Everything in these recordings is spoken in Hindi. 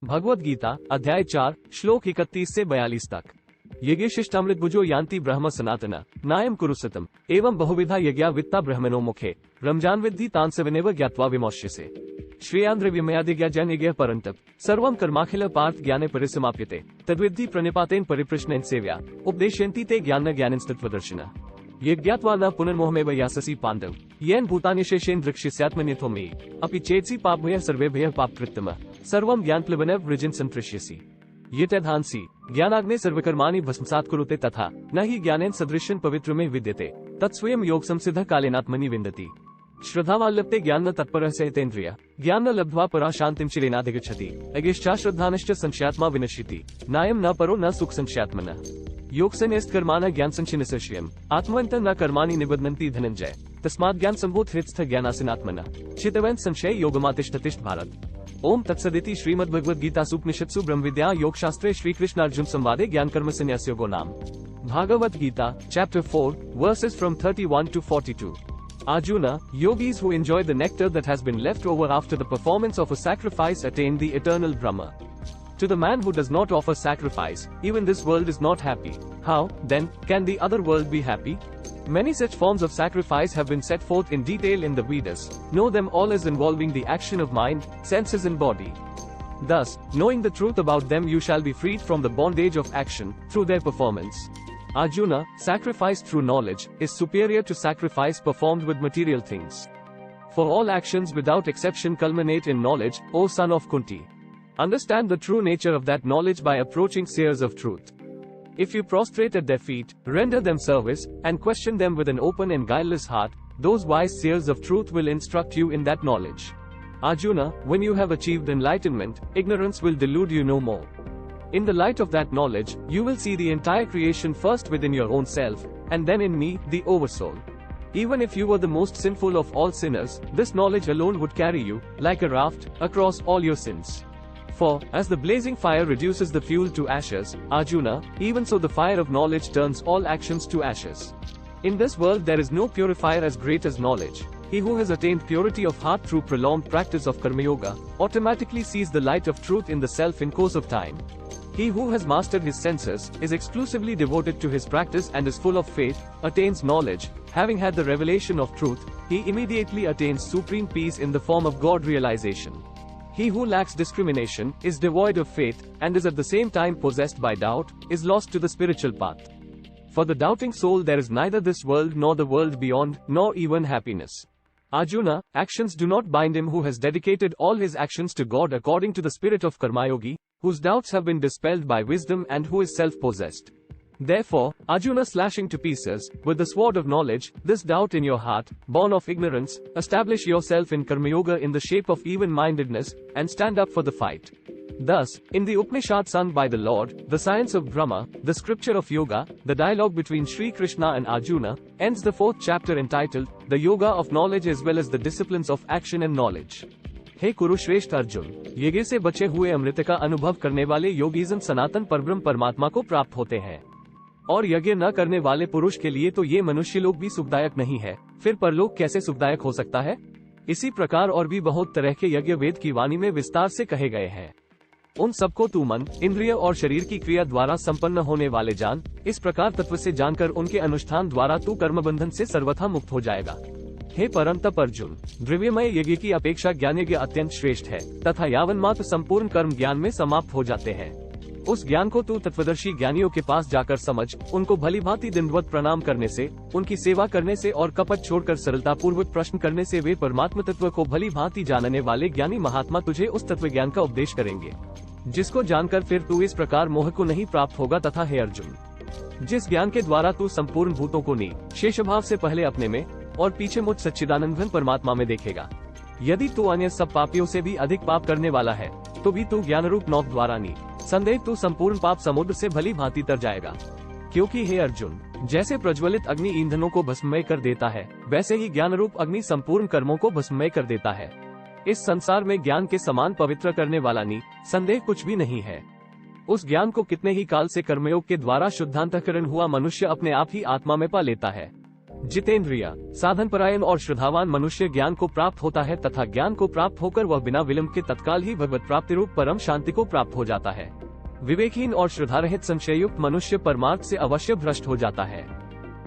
भगवद गीता अध्याय 4 श्लोक 31 से 42 तक। यज्ञ शिष्टामृत भुजो यान्ति ब्रह्म सनातन नायम कुरुसतम एवं बहुविधा यज्ञा वित्ता ब्रह्मणो मुखे रमजान विद्धि तांसविनेव ज्ञात्वा विमोक्ष्यसे श्रेयांद्र विमयादिज्ञा जन यज्ञ परंतप सर्वं कर्माखिल पार्थ ज्ञाने परिसमाप्यते तद्विद्धि प्रणिपातेन परिप्रश्नेन सेव्या उपदेशयन्ति ते ज्ञान ज्ञानस्तत्वदर्शिन यज्ञात्वा न पुनर्मोहमेव याससि पाण्डव येन भूतान्यशेषेण द्रक्ष्यस्यात्मन्यथो मे अपि चेत्सि पापभयः सर्वेभ्यः पापकृत्तम सर्वं ज्ञानप्लवनेव वृजिन संतृष्यसि यतधांसि ज्ञानाग्ने सर्वकर्माणि भस्मसात् कुरुते तथा न हि ज्ञानेन सदृशं पवित्रमे विद्यते तत्स्वयं योग संसिद्धः कालेनात्मनि विन्दति श्रद्धावाल्लभते ज्ञान न तत्परः सहितेन्द्रिय ज्ञान न लब्ध्वा परा शान्तिं चिरेणाधिगच्छति अज्ञश्च श्रद्धानश्च संशयात्मा विनश्यति नायं न परो न सुख संशयात्मनः योग संन्यस्त कर्माणि ज्ञान संचिन्नसश्यम् आत्मवन्तः न कर्माणि निबध्नन्ति धनञ्जय तस्मात् ज्ञान सम्भूत हृत्स्थ ज्ञानासिनात्मनः चितवन् संशय योगमातिष्ठतिष्ठ भारत। ओम तत्सदिति श्रीमद्भगवद्गीतासूपनिषत्सु ब्रह्मविद्या योग शास्त्रे श्री कृष्ण अर्जुन संवादे ज्ञान कर्म संन्यास योगो नाम Bhagavad Gita, Chapter 4, verses from 31 to 42. Arjuna, yogis who enjoy the nectar that has been left over after the performance of a sacrifice attain the eternal Brahma. To the man who does not offer sacrifice, even this world is not happy. How, then, can the other world be happy? Many such forms of sacrifice have been set forth in detail in the Vedas. Know them all as involving the action of mind, senses and body. Thus, knowing the truth about them you shall be freed from the bondage of action, through their performance. Arjuna, sacrifice through knowledge, is superior to sacrifice performed with material things. For all actions without exception culminate in knowledge, O son of Kunti. Understand the true nature of that knowledge by approaching seers of truth. If you prostrate at their feet, render them service, and question them with an open and guileless heart, those wise seers of truth will instruct you in that knowledge. Arjuna, when you have achieved enlightenment, ignorance will delude you no more. In the light of that knowledge, you will see the entire creation first within your own self, and then in me, the Oversoul. Even if you were the most sinful of all sinners, this knowledge alone would carry you, like a raft, across all your sins. For, as the blazing fire reduces the fuel to ashes, Arjuna, even so the fire of knowledge turns all actions to ashes. In this world there is no purifier as great as knowledge. He who has attained purity of heart through prolonged practice of Karma Yoga, automatically sees the light of truth in the self in course of time. He who has mastered his senses, is exclusively devoted to his practice and is full of faith, attains knowledge. Having had the revelation of truth, he immediately attains supreme peace in the form of God realization. He who lacks discrimination, is devoid of faith, and is at the same time possessed by doubt, is lost to the spiritual path. For the doubting soul there is neither this world nor the world beyond, nor even happiness. Arjuna, actions do not bind him who has dedicated all his actions to God according to the spirit of Karmayogi, whose doubts have been dispelled by wisdom and who is self-possessed. Therefore, Arjuna slashing to pieces, with the sword of knowledge, this doubt in your heart, born of ignorance, establish yourself in Karmayoga in the shape of even-mindedness, and stand up for the fight. Thus, in the Upanishad sung by the Lord, the science of Brahma, the scripture of Yoga, the dialogue between Sri Krishna and Arjuna, ends the 4th chapter entitled, The Yoga of Knowledge as well as the Disciplines of Action and Knowledge. हे कुरुश्रेष्ठ अर्जुन, यज्ञ से बचे हुए अमृत का अनुभव करने वाले योगीजन सनातन परब्रह्म परमात्मा को प्राप्त होते हैं। और यज्ञ न करने वाले पुरुष के लिए तो ये मनुष्य लोक भी सुखदायक नहीं है, फिर परलोक कैसे सुखदायक हो सकता है? इसी प्रकार और भी बहुत तरह के यज्ञ वेद की वाणी में विस्तार से कहे गए हैं। उन सबको तू मन, इंद्रिय और शरीर की क्रिया द्वारा संपन्न होने वाले जान, इस प्रकार तत्व से जानकर उनके अनुष्ठान द्वारा तू कर्म बंधन से सर्वथा मुक्त हो जाएगा। हे परंतप अर्जुन, द्रव्यमय यज्ञ की अपेक्षा ज्ञान यज्ञ अत्यंत श्रेष्ठ है, तथा यावन मात्र संपूर्ण कर्म ज्ञान में समाप्त हो जाते हैं। उस ज्ञान को तू तत्वदर्शी ज्ञानियों के पास जाकर समझ, उनको भली भांति दंडवत प्रणाम करने से, उनकी सेवा करने से और कपट छोड़कर सरलता पूर्वक प्रश्न करने से वे परमात्म तत्व को भली भांति जानने वाले ज्ञानी महात्मा तुझे उस तत्व ज्ञान का उपदेश करेंगे, जिसको जानकर फिर तू इस प्रकार मोह को नहीं प्राप्त होगा। तथा हे अर्जुन, जिस ज्ञान के द्वारा तू संपूर्ण भूतों को शेष भाव से पहले अपने में और पीछे मुझ सच्चिदानंद परमात्मा में देखेगा। यदि तू अन्य सब पापियों से भी अधिक पाप करने वाला है, तो भी तू ज्ञान रूप नौक द्वारा संदेह तू संपूर्ण पाप समुद्र से भली भांति तर जाएगा। क्योंकि हे अर्जुन, जैसे प्रज्वलित अग्नि ईंधनों को भस्ममय कर देता है, वैसे ही ज्ञान रूप अग्नि संपूर्ण कर्मों को भस्ममय कर देता है। इस संसार में ज्ञान के समान पवित्र करने वाला संदेह कुछ भी नहीं है। उस ज्ञान को कितने ही काल से कर्मयोग के द्वारा शुद्धांतकरण हुआ मनुष्य अपने आप ही आत्मा में पा लेता है। जितेंद्रिय, साधनपरायण और श्रद्धावान मनुष्य ज्ञान को प्राप्त होता है तथा ज्ञान को प्राप्त होकर वह बिना विलंब के तत्काल ही भगवत प्राप्ति रूप परम शांति को प्राप्त हो जाता है। विवेकहीन और श्रद्धारहित संशययुक्त मनुष्य परमार्थ से अवश्य भ्रष्ट हो जाता है।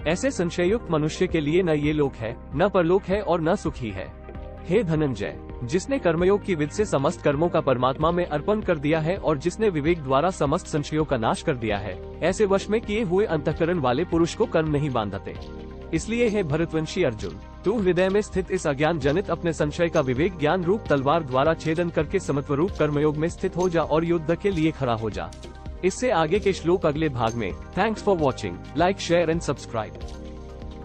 ऐसे संशययुक्त मनुष्य के लिए न ये लोक है, न परलोक है और न सुख ही है। हे धनंजय, जिसने कर्मयोग की विधि से समस्त कर्मों का परमात्मा में अर्पण कर दिया है और जिसने विवेक द्वारा समस्त संशयों का नाश कर दिया है, ऐसे वश में किए हुए अंतःकरण वाले पुरुष को कर्म नहीं बांधते। इसलिए हे भरतवंशी अर्जुन, तू हृदय में स्थित इस अज्ञान जनित अपने संशय का विवेक ज्ञान रूप तलवार द्वारा छेदन करके समत्व रूप कर्मयोग में स्थित हो जा और युद्ध के लिए खड़ा हो जा। इससे आगे के श्लोक अगले भाग में। Thanks for watching, like share and subscribe.